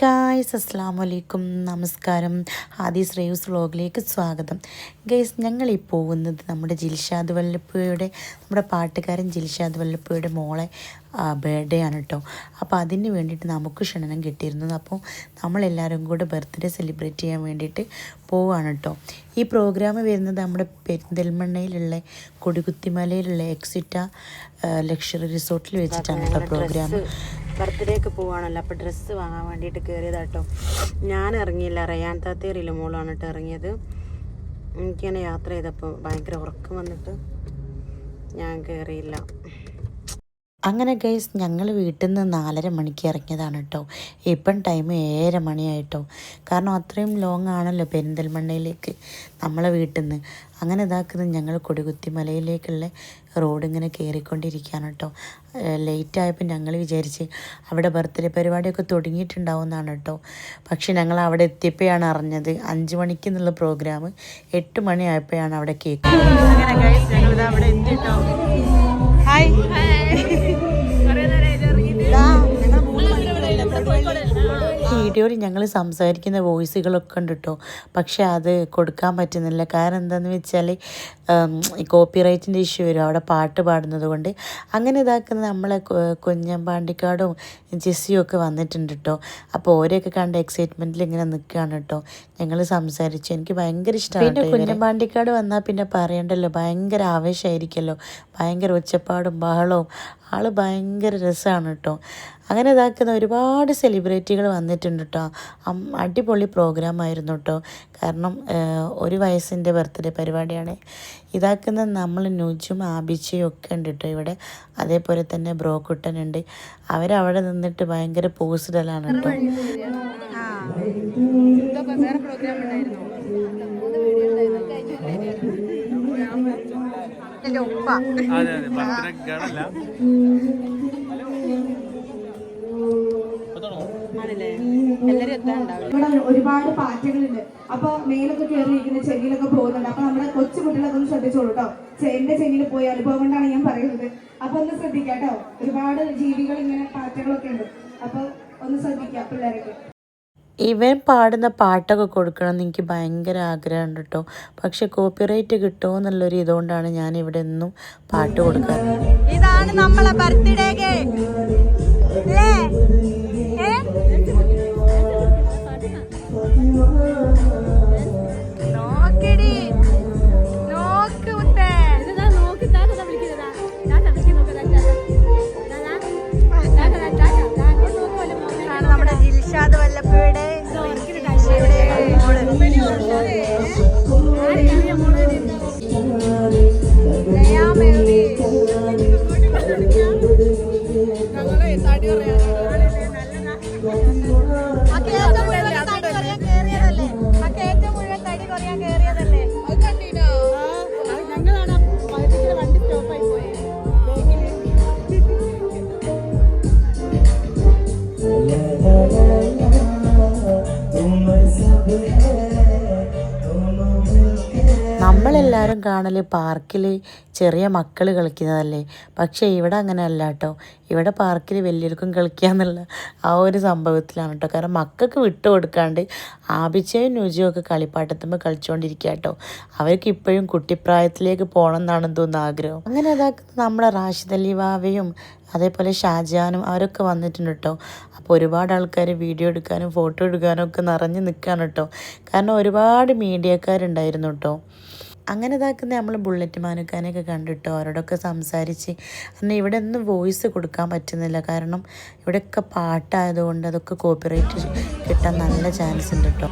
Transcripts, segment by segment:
Guys അസ്സലാമു അലൈക്കും, നമസ്കാരം. ഹാദീസ് റേവ്സ് വ്ലോഗിലേക്ക് സ്വാഗതം. ഗൈസ്, ഞങ്ങൾ ഈ പോകുന്നത് നമ്മുടെ ജിൽഷാദ് വല്ലപ്പുഴയുടെ, നമ്മുടെ പാട്ടുകാരൻ ജിൽഷാദ് വല്ലപ്പുഴയുടെ മോളെ ബർത്ത്ഡേ ആണ് കേട്ടോ. അപ്പോൾ അതിന് വേണ്ടിയിട്ട് നമുക്ക് ക്ഷണം കിട്ടിയിരുന്നു. അപ്പോൾ നമ്മളെല്ലാവരും കൂടെ ബർത്ത്ഡേ സെലിബ്രേറ്റ് ചെയ്യാൻ വേണ്ടിയിട്ട് പോവുകയാണ് കേട്ടോ. ഈ പ്രോഗ്രാം വരുന്നത് നമ്മുടെ പെരിന്തൽമണ്ണയിലുള്ള കൊടികുത്തിമലയിലുള്ള എക്സിറ്റ ലക്ഷറി റിസോർട്ടിൽ വെച്ചിട്ടാണ് കേട്ടോ പ്രോഗ്രാം. ബർത്ത്ഡേക്ക് പോവാണല്ലോ, അപ്പോൾ ഡ്രസ്സ് വാങ്ങാൻ വേണ്ടിയിട്ട് കയറിയതാട്ടോ. ഞാൻ ഇറങ്ങിയില്ല, റയാൻ താത്തേറിയില്ല മോളാണ് കേട്ടോ ഇറങ്ങിയത്. എനിക്കിങ്ങനെ യാത്ര ചെയ്തപ്പോൾ ഭയങ്കര ഉറക്കം വന്നിട്ട് ഞാൻ കയറിയില്ല. അങ്ങനെ ഗൈസ്, ഞങ്ങൾ വീട്ടിൽ നിന്ന് 4:30 മണിക്ക് ഇറങ്ങിയതാണ് കേട്ടോ. ഇപ്പം ടൈം 7:30 മണിയായിട്ടോ. കാരണം അത്രയും ലോങ് ആണല്ലോ പെരിന്തൽമണ്ണയിലേക്ക് നമ്മളെ വീട്ടിൽ നിന്ന്. അങ്ങനെ ഇതാക്കുന്നത് ഞങ്ങൾ കൊടികുത്തി മലയിലേക്കുള്ള റോഡ് ഇങ്ങനെ കയറിക്കൊണ്ടിരിക്കുകയാണ് കേട്ടോ. ലേറ്റായപ്പോൾ ഞങ്ങൾ വിചാരിച്ച് അവിടെ ബർത്ത്ഡേ പരിപാടിയൊക്കെ തുടങ്ങിയിട്ടുണ്ടാവുമെന്നാണ് കേട്ടോ. പക്ഷെ ഞങ്ങൾ അവിടെ എത്തിയപ്പോഴാണ് അറിഞ്ഞത് 5 മണിക്ക് എന്നുള്ള പ്രോഗ്രാം 8 മണിയായപ്പോഴാണ് അവിടെ കേക്ക്. അങ്ങനെ ഗൈസ്, ഞങ്ങളിത് അവിടെ എത്തിയിട്ടോ. ഹായ്, വീഡിയോയിൽ ഞങ്ങൾ സംസാരിക്കുന്ന വോയിസുകളൊക്കെ ഉണ്ട് കേട്ടോ. പക്ഷെ അത് കൊടുക്കാൻ പറ്റുന്നില്ല. കാരണം എന്താണെന്ന് വെച്ചാൽ കോപ്പിറൈറ്റിൻ്റെ ഇഷ്യൂ വരും അവിടെ പാട്ട് പാടുന്നത് കൊണ്ട്. അങ്ങനെ ഇതാക്കുന്ന നമ്മളെ കുഞ്ഞമ്പാണ്ടിക്കാടും ജെസ്സിയും ഒക്കെ വന്നിട്ടുണ്ട് കേട്ടോ. അപ്പോൾ ഓരെയൊക്കെ കണ്ട എക്സൈറ്റ്മെൻറ്റിൽ ഇങ്ങനെ നിൽക്കുകയാണ് കേട്ടോ. ഞങ്ങൾ സംസാരിച്ചു, എനിക്ക് ഭയങ്കര ഇഷ്ടമാണ്. പിന്നെ കുഞ്ഞമ്പാണ്ടിക്കാട് വന്നാൽ പിന്നെ പറയണ്ടല്ലോ, ഭയങ്കര ആവേശമായിരിക്കുമല്ലോ, ഭയങ്കര ഒച്ചപ്പാടും ബഹളവും. ആൾ ഭയങ്കര രസമാണ് കേട്ടോ. അങ്ങനെ ഇതാക്കുന്ന ഒരുപാട് സെലിബ്രിറ്റികൾ വന്നിട്ടുണ്ട് കേട്ടോ. അടിപൊളി പ്രോഗ്രാമായിരുന്നു കേട്ടോ. കാരണം 1 വയസ്സിൻ്റെ ബർത്ത്ഡേ പരിപാടിയാണ് ഇതാക്കുന്നത്. നമ്മൾ നുജും ആബിച്ചയും ഒക്കെ ഉണ്ട് കേട്ടോ ഇവിടെ. അതേപോലെ തന്നെ ബ്രോക്കുട്ടനുണ്ട്. അവരവിടെ നിന്നിട്ട് ഭയങ്കര പോസിഡലാണ് കേട്ടോ. ഒരുപാട് പാറ്റകളുണ്ട്. അപ്പൊ മേലൊക്കെ കയറിയിരിക്കുന്ന ചെവിയിലൊക്കെ പോകുന്നുണ്ട്. അപ്പൊ നമ്മുടെ കൊച്ചു കുട്ടികളൊക്കെ ഒന്ന് ശ്രദ്ധിച്ചോളൂ കേട്ടോ. എന്റെ ചെവിയിൽ പോയി അനുഭവം കൊണ്ടാണ് ഞാൻ പറയുന്നത്. അപ്പൊ ഒന്ന് ശ്രദ്ധിക്കാം കേട്ടോ. ഒരുപാട് ജീവികൾ ഇങ്ങനെ പാറ്റകളൊക്കെ ഉണ്ട്. അപ്പൊ ഒന്ന് ശ്രദ്ധിക്കാം പിള്ളേരൊക്കെ. ഇവൻ പാടുന്ന പാട്ടൊക്കെ കൊടുക്കണമെന്ന് എനിക്ക് ഭയങ്കര ആഗ്രഹമുണ്ട് കേട്ടോ. പക്ഷെ കോപ്പിറൈറ്റ് കിട്ടുമോ എന്നുള്ളൊരു ഇതുകൊണ്ടാണ് ഞാൻ ഇവിടെ ഒന്നും പാട്ട് കൊടുക്കാറ്. ഇതാണ് നമ്മളെ ബർത്ത്ഡേ നോക്കിടി, നോക്ക് മുത്തേ. നമ്മുടെ ജിൽഷാദ് വല്ലപ്പുഴയുടെ നമ്മളെല്ലാവരും കാണൽ പാർക്കിൽ ചെറിയ മക്കൾ കളിക്കുന്നതല്ലേ. പക്ഷേ ഇവിടെ അങ്ങനെ അല്ല കേട്ടോ. ഇവിടെ പാർക്കിൽ വലിയവർക്കും കളിക്കാന്നുള്ള ആ ഒരു സംഭവത്തിലാണ് കേട്ടോ. കാരണം മക്കൾക്ക് വിട്ടു കൊടുക്കാണ്ട് ആബിച്ചയും നുജിയും ഒക്കെ കളിപ്പാട്ടത്തുമ്പോൾ കളിച്ചുകൊണ്ടിരിക്കുക കേട്ടോ. അവർക്ക് ഇപ്പോഴും കുട്ടിപ്രായത്തിലേക്ക് പോകണം എന്നാണെന്ന് തോന്നുന്നു ആഗ്രഹം. അങ്ങനെ അതാക്കുന്നത് നമ്മുടെ റാഷിദ് അലി വാവയും അതേപോലെ ഷാജാനും അവരൊക്കെ വന്നിട്ടുണ്ട് കേട്ടോ. അപ്പോൾ ഒരുപാട് ആൾക്കാർ വീഡിയോ എടുക്കാനും ഫോട്ടോ എടുക്കാനും ഒക്കെ നിറഞ്ഞ് നിൽക്കുകയാണ് കേട്ടോ. കാരണം ഒരുപാട് മീഡിയക്കാരുണ്ടായിരുന്നു കേട്ടോ. അങ്ങനെ ഇതാക്കുന്ന നമ്മൾ ബുള്ളറ്റ് മാനുക്കാനെയൊക്കെ കണ്ടിട്ടോ, അവരോടൊക്കെ സംസാരിച്ച്. അന്ന് ഇവിടെ ഒന്നും വോയിസ് കൊടുക്കാൻ പറ്റുന്നില്ല. കാരണം ഇവിടെയൊക്കെ പാട്ടായതുകൊണ്ട് അതൊക്കെ കോപ്പിറൈറ്റ് കിട്ടാൻ നല്ല ചാൻസ് ഉണ്ട് കേട്ടോ.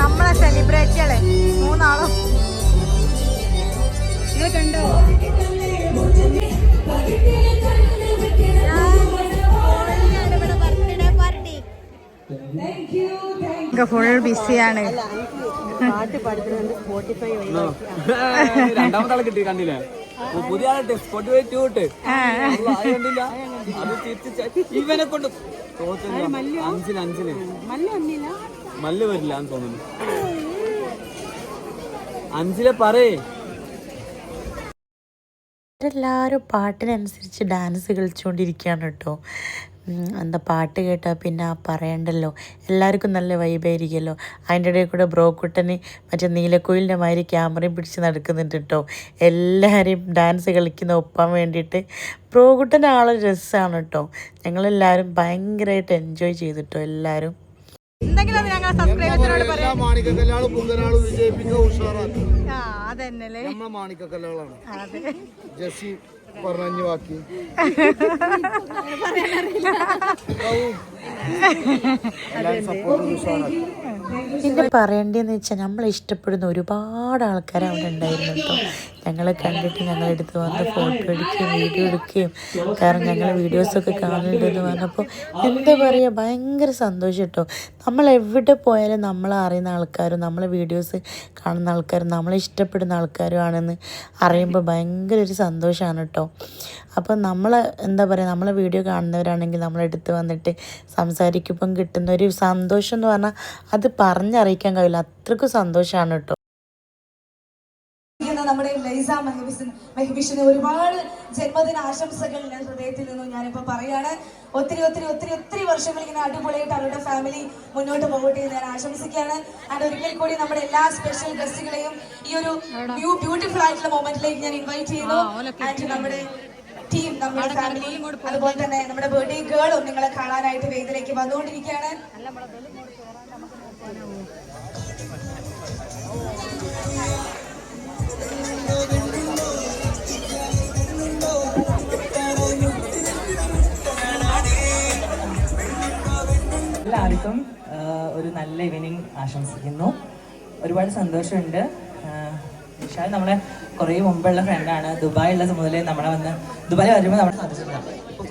നമ്മളെ സെലിബ്രേറ്റികളെ 3 ആളും ഇത് കണ്ടോ. ഫുൾ ബിസിയാണ്. പാട്ട് പഠിക്കുന്നുണ്ട്. സ്പോട്ടിഫൈ രണ്ടാമത്തെ ആളെ കിട്ടി കണ്ടില്ലേ? പുതിയ ആളെ സ്പോട്ടിഫൈ ട്യൂട്ട് കണ്ടില്ല. അത് ഇവനെ കൊണ്ട് അഞ്ചിന് മല്ല് വരില്ല എന്ന് തോന്നുന്നു. 5 പറയേ എല്ലാവരും പാട്ടിനനുസരിച്ച് ഡാൻസ് കളിച്ചുകൊണ്ടിരിക്കുകയാണ് കേട്ടോ. എന്താ പാട്ട് കേട്ടാൽ പിന്നെ പറയണ്ടല്ലോ, എല്ലാവർക്കും നല്ല വൈബായിരിക്കുമല്ലോ. അതിൻ്റെ ഇടയിൽ കൂടെ ബ്രോക്കുട്ടന് മറ്റേ നീലക്കോയിലിൻ്റെ മാതിരി ക്യാമറയും പിടിച്ച് നടക്കുന്നുണ്ട് കേട്ടോ. എല്ലാവരെയും ഡാൻസ് കളിക്കുന്ന ഒപ്പാൻ വേണ്ടിയിട്ട് ബ്രോക്കുട്ടൻ്റെ ആളൊരു രസമാണ് കേട്ടോ. ഞങ്ങളെല്ലാവരും ഭയങ്കരമായിട്ട് എൻജോയ് ചെയ്തിട്ടോ എല്ലാവരും. എന്തെങ്കിലും ഞങ്ങളെ സബ്സ്ക്രൈബേഴ്സിനോട് പറയാം. മാണിക്കക്കല്ലാളും കുങ്കനാളും വിജയിപ്പിക്കുക ഉഷാറാക്കി. അതന്നെ നമ്മളെ മാണിക്കക്കല്ലുകളാണ്. ജെസ്സി പറഞ്ഞു ബാക്കി പിന്നെ പറയേണ്ടതെന്ന് വെച്ചാൽ നമ്മളെ ഇഷ്ടപ്പെടുന്ന ഒരുപാട് ആൾക്കാർ അവിടെ ഉണ്ടായിരുന്നു കേട്ടോ. ഞങ്ങളെ കണ്ടിട്ട് ഞങ്ങളെടുത്ത് വന്ന് ഫോട്ടോ എടുക്കുകയും വീഡിയോ എടുക്കുകയും, കാരണം ഞങ്ങൾ വീഡിയോസൊക്കെ കാണുന്നുണ്ടെന്ന് പറഞ്ഞപ്പോൾ എന്താ പറയുക, ഭയങ്കര സന്തോഷം കേട്ടോ. നമ്മൾ എവിടെ പോയാലും നമ്മളെ അറിയുന്ന ആൾക്കാരും നമ്മളെ വീഡിയോസ് കാണുന്ന ആൾക്കാരും നമ്മളെ ഇഷ്ടപ്പെടുന്ന ആൾക്കാരും ആണെന്ന് അറിയുമ്പോൾ ഭയങ്കര ഒരു സന്തോഷമാണ് കേട്ടോ. അപ്പം നമ്മൾ എന്താ പറയുക, നമ്മളെ വീഡിയോ കാണുന്നവരാണെങ്കിൽ നമ്മളെടുത്ത് വന്നിട്ട് സംസാരിക്കുമ്പം കിട്ടുന്ന ഒരു സന്തോഷം എന്ന് പറഞ്ഞാൽ അത് പറഞ്ഞറിയിക്കാൻ കഴിയില്ല, അത്രയ്ക്കും സന്തോഷമാണ് കേട്ടോ. നമ്മുടെ ലൈസ മെഹബിഷിന് ഒരുപാട് ജന്മദിന ആശംസകൾ ഞാൻ ഹൃദയത്തിൽ നിന്നും ഞാനിപ്പോൾ പറയാണ്. ഒത്തിരി ഒത്തിരി ഒത്തിരി ഒത്തിരി വർഷങ്ങൾ ഇങ്ങനെ അടിപൊളിയായിട്ട് അവരുടെ ഫാമിലി മുന്നോട്ട് പോകട്ടെ എന്ന് ഞാൻ ആശംസിക്കുകയാണ്. ആൻഡ് ഒരിക്കൽ കൂടി നമ്മുടെ എല്ലാ സ്പെഷ്യൽ ഗസ്റ്റുകളെയും ഈ ഒരു ബ്യൂട്ടിഫുൾ ആയിട്ടുള്ള മൊമെന്റിലേക്ക് ഞാൻ ഇൻവൈറ്റ് ചെയ്യുന്നു. ആൻഡ് നമ്മുടെ ടീം, നമ്മുടെ ഫാമിലി, അതുപോലെ തന്നെ നമ്മുടെ ബർത്ത്ഡേ ഗേളും നിങ്ങളെ കാണാനായിട്ട് വേദിയിലേക്ക് വന്നുകൊണ്ടിരിക്കുകയാണ്. എല്ലാവർക്കും ഒരു നല്ല ഈവനിങ് ആശംസിക്കുന്നു. ഒരുപാട് സന്തോഷമുണ്ട്. വിശാൽ നമ്മളെ കുറേ മുമ്പുള്ള ഫ്രണ്ടാണ്. ദുബായിലുള്ള മുതലേ നമ്മളെ വന്ന് ദുബായിൽ വരുമ്പോൾ നമ്മളെ സാധിച്ചിട്ടില്ല. ഇപ്പോൾ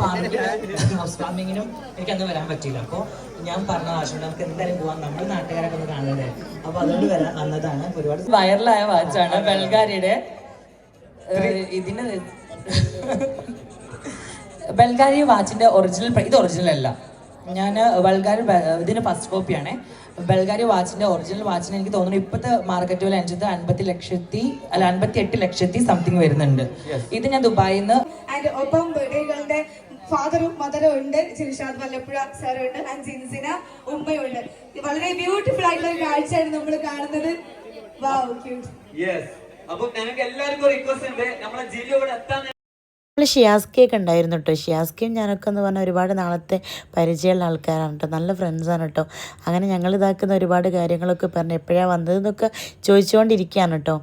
ഹൗസ് ഫാമിങ്ങിനും എനിക്കന്ന് വരാൻ പറ്റിയില്ല. അപ്പോൾ ഞാൻ പറഞ്ഞ ആവശ്യമുണ്ട്, നമുക്ക് എന്തായാലും പോകാം, നമ്മൾ നാട്ടുകാരൊക്കെ ഒന്ന് കാണണ്ടേ. അപ്പോൾ അതുകൊണ്ട് വന്നതാണ്. ഒരുപാട് വൈറലായ വാച്ചാണ് ബൽഗാരിയുടെ. ഇതിന് ബൽഗാരി വാച്ചിൻ്റെ ഇത് ഒറിജിനൽ അല്ല. ഞാൻ ബൽഗാരി ഇതിന് ഫസ്റ്റ് കോപ്പിയാണ്. ബൽഗാരി വാച്ചിൻ്റെ ഒറിജിനൽ വാച്ചിന് എനിക്ക് തോന്നുന്നു ഇപ്പോഴത്തെ മാർക്കറ്റ് വില അനുസരിച്ച് 58 ലക്ഷത്തി സംതിങ് വരുന്നുണ്ട്. ഇത് ഞാൻ ദുബായിൽ നിന്ന്. ആൻഡ് ഒപ്പം ബർത്ത്ഡേകളുടെ ഫാദറും മദറും ഉണ്ട്. ജിൽഷാദ് വല്ലപ്പുഴ സാറുണ്ട്, ആൻഡ് ജിൻസിന ഉമ്മയുണ്ട്. വളരെ ബ്യൂട്ടിഫുൾ ആയിട്ടുള്ള ഒരു കാഴ്ചയാണ് നമ്മൾ കാണുന്നത്. വാവ്, ക്യൂട്ട്. യെസ്. അപ്പോൾ ഞങ്ങൾക്ക് എല്ലാവർക്കും റിക്വസ്റ്റ് ഉണ്ട്, നമ്മളെ ജില്ലു ഇവിടെ എത്താൻ. നമ്മൾ ഷിയാസ്കയൊക്കെ ഉണ്ടായിരുന്നു കേട്ടോ. ഷിയാസ്കയും ഞാനൊക്കെ എന്ന് പറഞ്ഞാൽ ഒരുപാട് നാളത്തെ പരിചയമുള്ള ആൾക്കാരാണ് കേട്ടോ, നല്ല ഫ്രണ്ട്സാണ് കേട്ടോ. അങ്ങനെ ഞങ്ങൾ ഇതാക്കുന്ന ഒരുപാട് കാര്യങ്ങളൊക്കെ പറഞ്ഞ് എപ്പോഴാണ് വന്നതെന്നൊക്കെ ചോദിച്ചുകൊണ്ടിരിക്കുകയാണ് കേട്ടോ.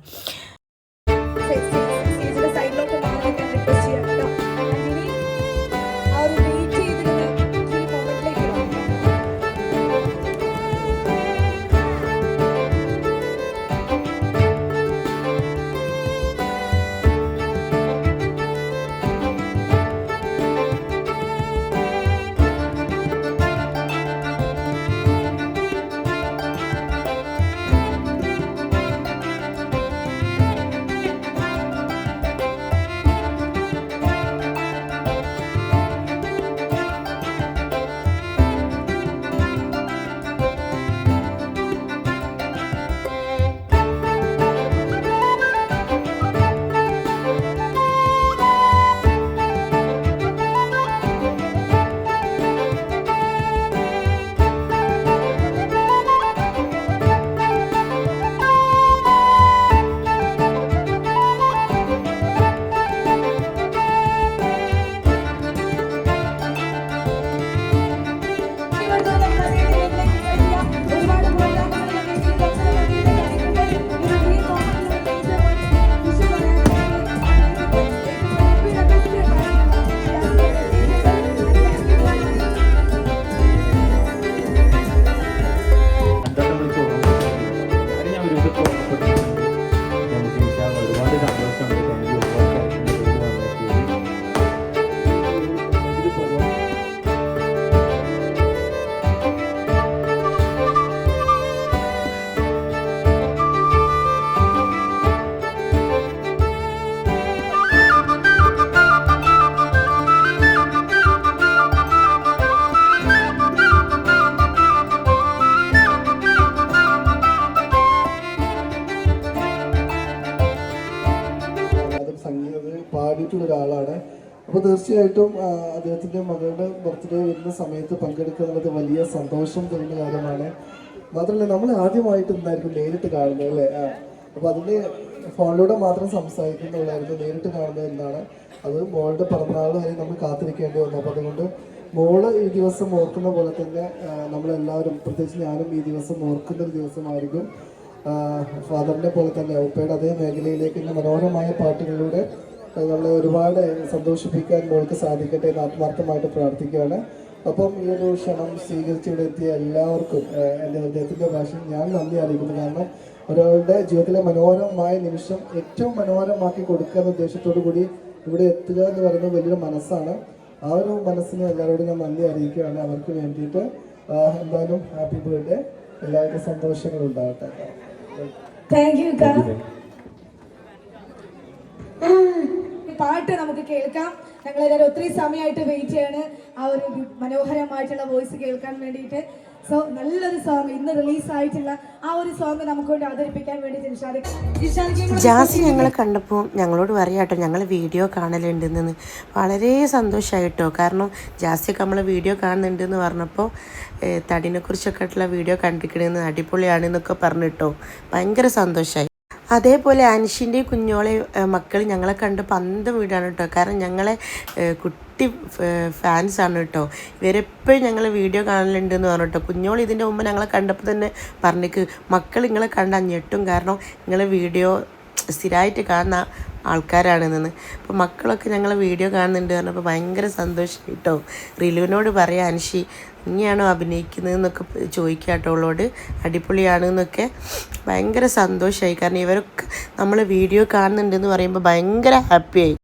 ആയിട്ടുള്ള ഒരാളാണ്. അപ്പോൾ തീർച്ചയായിട്ടും അദ്ദേഹത്തിൻ്റെ മകളുടെ ബർത്ത്ഡേ വരുന്ന സമയത്ത് പങ്കെടുക്കുക എന്നുള്ളത് വലിയ സന്തോഷം തരുന്ന കാര്യമാണ്. മാത്രമല്ല നമ്മൾ ആദ്യമായിട്ട് എന്തായിരിക്കും നേരിട്ട് കാണുന്നത് അല്ലേ? അപ്പോൾ അതിന് ഫോണിലൂടെ മാത്രം സംസാരിക്കുന്നുള്ളായിരുന്നു, നേരിട്ട് കാണുന്നത് എന്നാണ്. അത് മോളുടെ പിറന്നാൾ വരെ നമ്മൾ കാത്തിരിക്കേണ്ടി വന്നു. അപ്പോൾ അതുകൊണ്ട് മോള് ഈ ദിവസം ഓർക്കുന്ന പോലെ തന്നെ നമ്മളെല്ലാവരും, പ്രത്യേകിച്ച് ഞാനും ഈ ദിവസം ഓർക്കുന്ന ഒരു ദിവസമായിരിക്കും. ഫാദറിനെ പോലെ തന്നെ ഉപ്പയുടെ അതേ മേഖലയിലേക്ക് ഇന്ന് മനോഹരമായ പാട്ടുകളിലൂടെ നമ്മളെ ഒരുപാട് സന്തോഷിപ്പിക്കാൻ മോൾക്ക് സാധിക്കട്ടെ എന്ന് ആത്മാർത്ഥമായിട്ട് പ്രാർത്ഥിക്കുകയാണ്. അപ്പം ഈ ഒരു ക്ഷണം സ്വീകരിച്ച് ഇവിടെ എത്തിയ എല്ലാവർക്കും എൻ്റെ ഹൃദയത്തിൻ്റെ ഭാഷയിൽ ഞാൻ നന്ദി അറിയിക്കുന്നു. കാരണം ഒരാളുടെ ജീവിതത്തിലെ മനോഹരമായ നിമിഷം ഏറ്റവും മനോഹരമാക്കി കൊടുക്കുക എന്ന ഉദ്ദേശത്തോടു കൂടി ഇവിടെ എത്തുക എന്ന് പറയുന്നത് വലിയൊരു മനസ്സാണ്. ആ ഒരു മനസ്സിന് എല്ലാവരോടും ഞാൻ നന്ദി അറിയിക്കുകയാണ്. അവർക്ക് വേണ്ടിയിട്ട് എന്തായാലും ഹാപ്പി ബർത്ത്ഡേ, എല്ലാവർക്കും സന്തോഷങ്ങൾ ഉണ്ടാകട്ടെ. Thank you. പാട്ട് നമുക്ക് കേൾക്കാം. ഞങ്ങളെല്ലാവരും ഒത്തിരി സമയമായിട്ട് വെയിറ്റ് ചെയ്യാണ് ആ ഒരു മനോഹരമായിട്ടുള്ള വോയിസ് കേൾക്കാൻ വേണ്ടിയിട്ട്. സോ നല്ലൊരു സോങ് ഇന്ന് റിലീസായിട്ടുള്ള ആ ഒരു സോങ് നമുക്ക് വേണ്ടി അവതരിപ്പിക്കാൻ വേണ്ടി ജാസി ഞങ്ങളെ കണ്ടപ്പോൾ ഞങ്ങളോട് പറയാട്ടോ ഞങ്ങൾ വീഡിയോ കാണലുണ്ടെന്ന്. വളരെ സന്തോഷമായിട്ടോ. കാരണം ജാസിയൊക്കെ നമ്മളെ വീഡിയോ കാണുന്നുണ്ടെന്ന് പറഞ്ഞപ്പോൾ തടിനെക്കുറിച്ചൊക്കെ ആയിട്ടുള്ള വീഡിയോ കണ്ടിരിക്കണമെന്ന് അടിപൊളിയാണെന്നൊക്കെ പറഞ്ഞിട്ടോ ഭയങ്കര സന്തോഷമായി. അതേപോലെ അൻഷിൻ്റെയും കുഞ്ഞോളെ മക്കൾ ഞങ്ങളെ കണ്ട് പന്തം വീടാണ് കേട്ടോ. കാരണം ഞങ്ങളെ കുട്ടി ഫാൻസാണ് കേട്ടോ. ഇവരെപ്പോഴും ഞങ്ങൾ വീഡിയോ കാണലുണ്ടെന്ന് പറഞ്ഞു കേട്ടോ. കുഞ്ഞോൾ ഇതിൻ്റെ മുമ്പ് ഞങ്ങളെ കണ്ടപ്പോൾ തന്നെ പറഞ്ഞേക്ക് മക്കൾ നിങ്ങളെ കണ്ട് ഞെട്ടും, കാരണം നിങ്ങളെ വീഡിയോ സ്ഥിരമായിട്ട് കാണുന്ന ആൾക്കാരാണെന്ന്. അപ്പോൾ മക്കളൊക്കെ ഞങ്ങൾ വീഡിയോ കാണുന്നുണ്ട് പറഞ്ഞപ്പോൾ ഭയങ്കര സന്തോഷം കേട്ടോ. റിലുവിനോട് പറയാം അൻഷി ഇനിയാണോ അഭിനയിക്കുന്നതെന്നൊക്കെ ചോദിക്കാട്ടോ അവളോട്. അടിപൊളിയാണെന്നൊക്കെ ഭയങ്കര സന്തോഷമായി. കാരണം ഇവരൊക്കെ നമ്മൾ വീഡിയോ കാണുന്നുണ്ടെന്ന് പറയുമ്പോൾ ഭയങ്കര ഹാപ്പിയായി.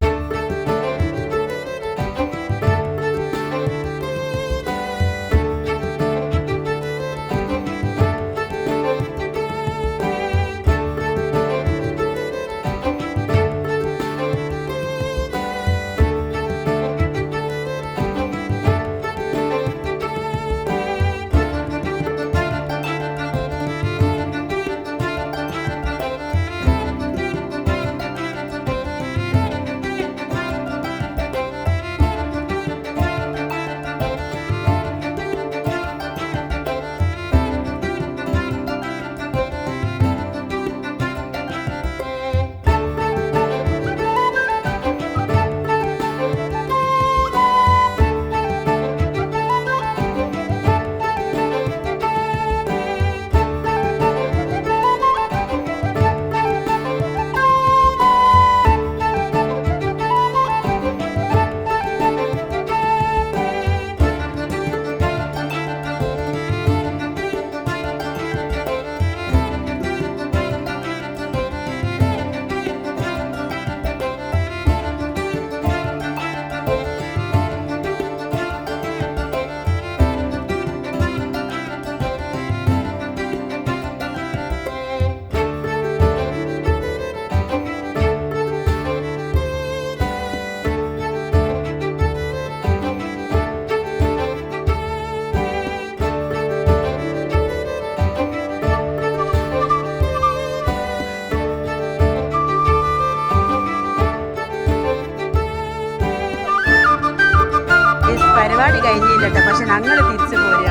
പരിപാടി കഴിഞ്ഞില്ലട്ടെ, പക്ഷെ ഞങ്ങൾ തിരിച്ചു പോരുക.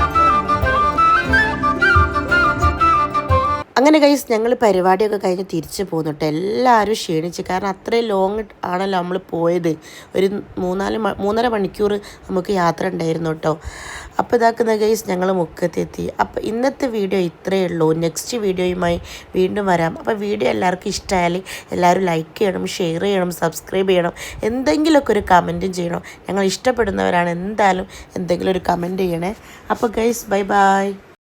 അങ്ങനെ ഗൈസ് ഞങ്ങൾ പരിപാടിയൊക്കെ കഴിഞ്ഞ് തിരിച്ചു പോന്നു കേട്ടോ. എല്ലാവരും ക്ഷീണിച്ച്, കാരണം അത്രയും ലോങ് ആണല്ലോ നമ്മൾ പോയത്. ഒരു 3.5 മണിക്കൂർ നമുക്ക് യാത്ര ഉണ്ടായിരുന്നു കേട്ടോ. അപ്പോൾ ഇതാക്കുന്ന ഗൈസ് ഞങ്ങൾ മുക്കത്തെത്തി. അപ്പോൾ ഇന്നത്തെ വീഡിയോ ഇത്രയേ ഉള്ളൂ. നെക്സ്റ്റ് വീഡിയോയുമായി വീണ്ടും വരാം. അപ്പോൾ വീഡിയോ എല്ലാവർക്കും ഇഷ്ടമായാൽ എല്ലാവരും ലൈക്ക് ചെയ്യണം, ഷെയർ ചെയ്യണം, സബ്സ്ക്രൈബ് ചെയ്യണം, എന്തെങ്കിലുമൊക്കെ ഒരു കമൻറ്റും ചെയ്യണം. ഞങ്ങൾ ഇഷ്ടപ്പെടുന്നവരാണ്, എന്തായാലും എന്തെങ്കിലും ഒരു കമൻറ്റ് ചെയ്യണേ. അപ്പോൾ ഗൈസ് ബൈ ബൈ.